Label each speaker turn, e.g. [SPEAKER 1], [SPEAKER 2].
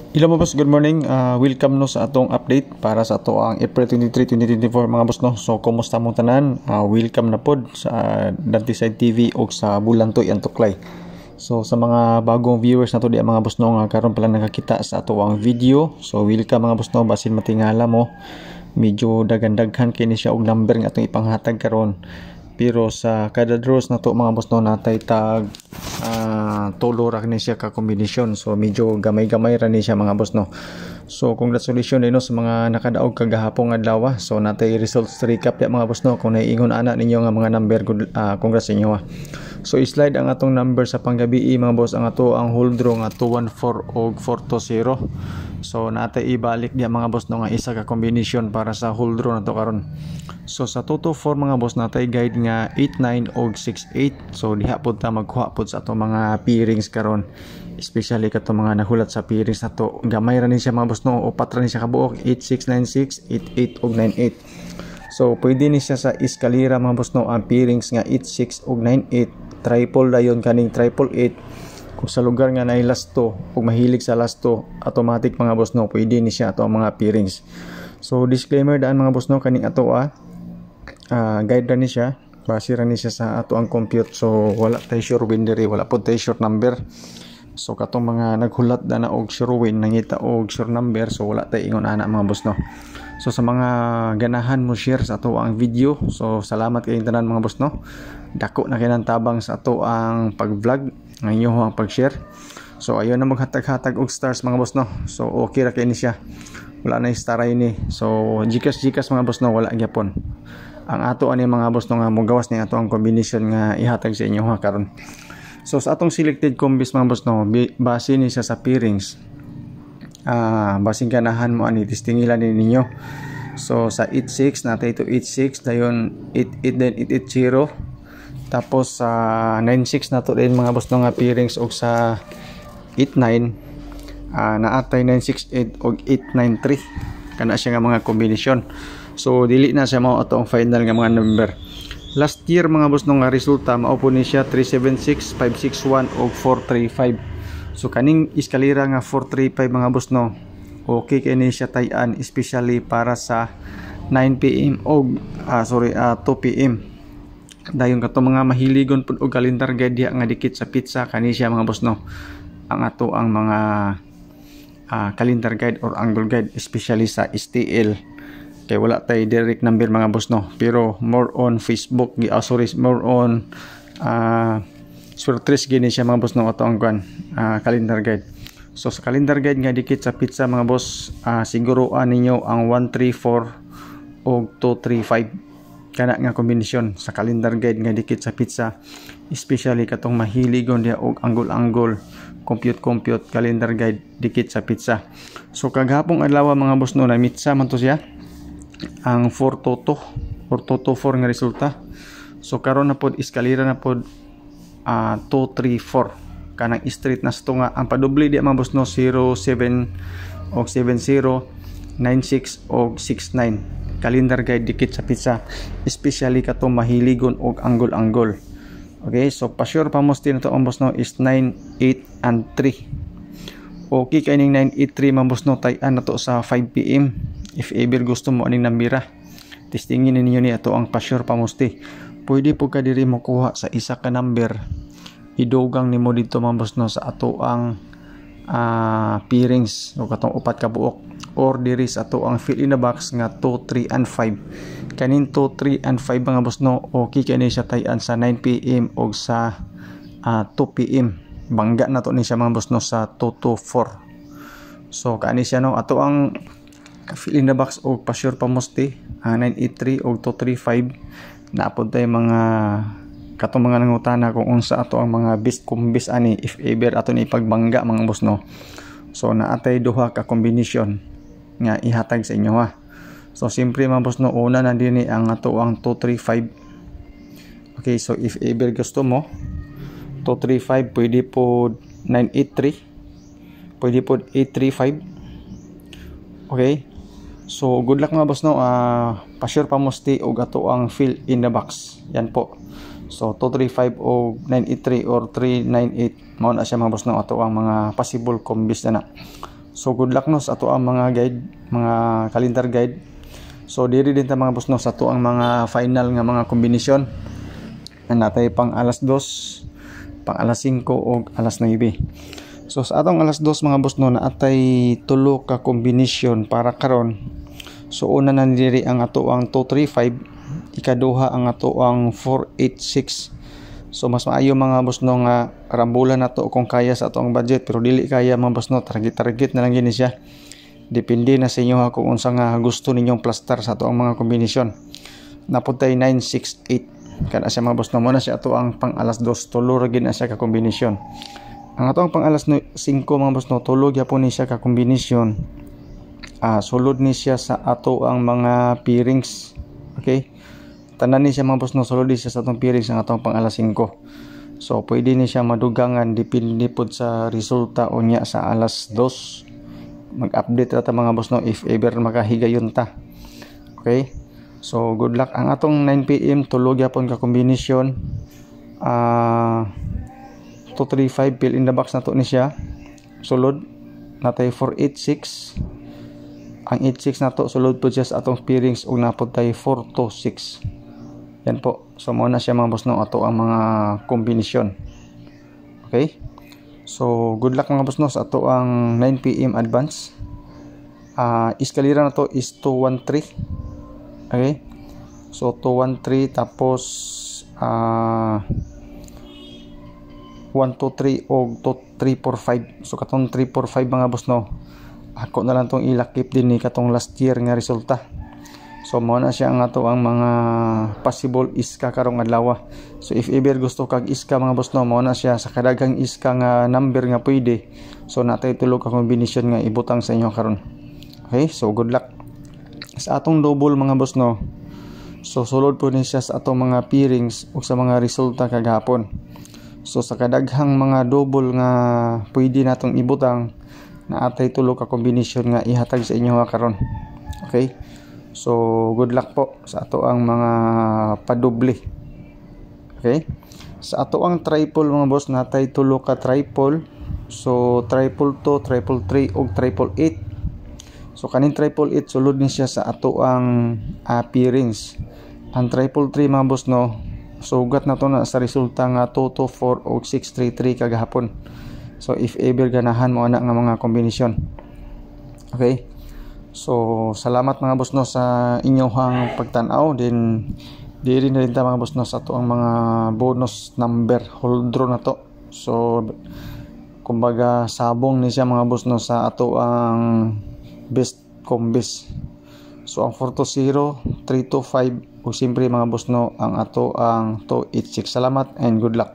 [SPEAKER 1] Hello mga boss, good morning. Welcome no sa atong update para sa ato ang April 23, 2024 mga boss no. So kumusta mong tanan? Welcome na pod sa Dantiside TV o sa Bulantoy ang Tuklay. So sa mga bagong viewers nato di mga boss no, karon pala nakakita sa ato ang video. So welcome mga boss no, basin matingala mo. Medyo daghan-daghan kini siya og number nga atong ipanghatag karon. Pero sa kada draws na to mga boss no, natay tag tulo ra ni siya ka kombinasyon. So medyo gamay-gamay ra ni siya mga boss no. So congratulations din no sa mga nakadaog kagahapon adlaw. So natay results recap ya mga boss no. Kung naiingon ana ninyo nga mga number, congrats sa inyo. So i-slide ang atong number sa panggabi mga boss. Ang ato ang whole draw nga 214 og 420. So natay ibalik dia mga boss no nga isa ka kombinasyon para sa whole draw na to karon. So sa 224 mga boss natay guide nga 89 og 68. So diha pod ta magkuha pod sa ato mga pairings karon. Especially kato mga nahulat sa pairings na to. Gamay ra ni siya mga boss no. Upat ra ni siya kabuok 8696, 88 og 98. So pwede ni siya sa eskalera mga boss no ang pairings nga 86 og 98. Triple dayon kaning triple 8. Kung sa lugar nga nay last 2 ug mahilig sa last 2, automatic mga boss no pwede ni siya ato ang mga pairings. So disclaimer daan mga boss no kaning ato guide ra ni siya, base ra ni siya sa ato ang compute. So wala tay sure win diri, wala pod tay sure number. So katong mga naghulat na og sure win nangita og sure number, so wala tay ingon ana mga boss no. So sa mga ganahan mo share sa ato ang video, so salamat kayong tanan mga boss no. Dako na kinang tabang sa ato ang pag-vlog, ang inyo ang pag-share. So ayon na maghatag-hatag og stars mga boss no. So okay ra kay ni siya. Wala na star ini. So Gcash mga boss no, wala gyapon. Ang ato ani mga boss no nga mogawas ni ato ang combination nga ihatag sa inyo karon. So sa atong selected combis mga boss no, base ni siya sa pairings. Basing ganahan mo ani tistingilan ni ninyo. So sa 86 natay ito 86 dayon 88 then 880. Tapos sa 96 nato din mga boss no nga pairings og sa 89 naatay 968 og 893 kana siya nga mga kombinasyon. So dili na siya mao ato ang final nga mga number. Last year mga boss no nga resulta mao po ni siya 376, 561 og 435. So kaning eskalera nga 435 mga boss no, okay kay ni siya tay-an especially para sa 9 PM og 2 PM. Dayon kato mga mahiligon pud og calendar guide diha nga dikit sa pizza kani siya mga boss no. Ang ato ang mga calendar guide or angle guide especially sa STL. Kay wala tay direct number mga boss no, pero more on Facebook more on Surtres gini siya mga boss no ato ang calendar guide. So sa calendar guide nga dikit sa pizza mga boss, siguruan ninyo ang 134 o 235 kana nga kombinasyon sa calendar guide nga dikit sa pizza, especially katong mahiligon dia og angle compute calendar guide dikit sa pizza. So kaghapong adlaw mga boss no, na mitsa man to siya ang 422 or 224 nga resulta. So karon na pod eskalera na pod 234 kanang straight na sto nga ang padoble di mga boss no 07 og 70 96 og 69 calendar guide dikit sa pizza, especially katong mahiligon og angle. Okay, so pa sure pa most na to ang boss no is 9, 8 and 3. Okay kay ning 983 mga boss no, tay-an na to sa 5 PM. If ever gusto mo aning nambira, testingin ninyo ni ato ang pa-sure pamusti. Pwede po ka diri mo kuha sa isa ka number, idugang nimo dito mga boss no sa ato ang pairings o katong upat ka buok, or diri sa ato ang fill in the box nga 2, 3 and 5. Kanin 2, 3 and 5 mga boss no, okay kani siya tay-an sa 9 PM o sa 2 PM. Bangga na to ni siya mga boss no sa 224. So kani siya no ato ang fill in the box o pa-sure pamusti 983 o 235. Naapod tayo mga katong mga nangutana kung unsa ato ang mga best combis ani if ever ato ni pagbangga mga boss no. So naatay duha ka combination nga ihatag sa inyo So simpre mga boss no, una na dinhi ang ato ang 235. Okay, so if ever gusto mo 235, pwede po 983, pwede po 835. Okay, so good luck mga boss no. Pa-sure pamusti og ato ang fill in the box yan po. So 235 o 983 or 398 mao na siya mga boss no, ato ang mga possible combis na. So good luck no sa ato ang mga guide, mga calendar guide. So diri din ta mga boss no sa ato ang mga final nga mga kombinasyon. Natay pang alas 2, pang alas 5 o alas 9. So sa atong alas 2 mga boss no naatay tulo ka kombinasyon para karon. So una na diri ang ato ang 235, ikaduha ang ato ang 486. So mas maayo mga boss no nga rambulan nato kung kaya sa ato ang budget, pero dili kaya mga boss no, target na lang gini siya. Depende na sa inyo kung unsa nga gusto ninyong plaster sa ato ang mga kombinasyon. Napuntay 968 kada siya mga boss no, mo na siya ato ang pang alas 2 tulo ra gid na siya ka kombinasyon. Ang ato ang pang alas 5 mga boss no, tulo gyapon ni siya ka kombinasyon. Sulod ni siya sa ato ang mga pairings. Okay? Tanan ni siya mga boss no, sulod siya sa atong pairings ang atong pang alas 5. So pwede ni siya madugangan depende pod sa resulta unya sa alas 2. Mag-update ra ta mga boss no if ever makahigayon ta. Okay? So good luck. Ang atong 9 PM tulog yapon ka kombinasyon. 235 fill in the box nato ni siya. Sulod natay 486. Ang 86 nato sulod po siya sa atong pairings ug napod tay 426. Yan po. So mo na siya mga boss no ato ang mga kombinasyon. Okay? So good luck mga boss no sa ato ang 9 PM advance. Eskalera na to is 213. Okay? So 213 tapos 123 o 345. So katong 345 mga boss no, ako na lang tong ilakip din ni katong last year nga resulta. So mo na siya ang ato ang mga possible iska karong adlaw. So if ever gusto kag iska mga boss no, mo na siya sa kadaghang iska nga number nga pwede. So natay tulo ka kombinasyon nga ibutang sa inyo karon. Okay, so good luck. Sa atong double mga boss no, so sulod po ni siya sa atong mga pairings ug sa mga resulta kagahapon. So sa kadaghang mga double nga pwede natong ibutang, naatay tulo ka kombinasyon nga ihatag sa inyo karon. Okay? So good luck po sa ato ang mga padoble. Okay? Sa ato ang triple mga boss, natay tulo ka triple. So triple 2, triple 3 ug triple 8. So kaning triple 8 sulod ni siya sa ato ang pairings. Ang triple 3 mga boss no, sugat na to na sa resulta nga 224 ug 633 kagahapon. So if ever ganahan mo ana nga mga kombinasyon. Okay? So salamat mga boss no sa inyong pagtan-aw. Din diri na rin ta mga boss no sa ato ang mga bonus number hold draw na to. So kumbaga sabong ni siya mga boss no sa ato ang best combis. So ang 420, 325 ug siyempre mga boss no ang ato ang 286. Salamat and good luck.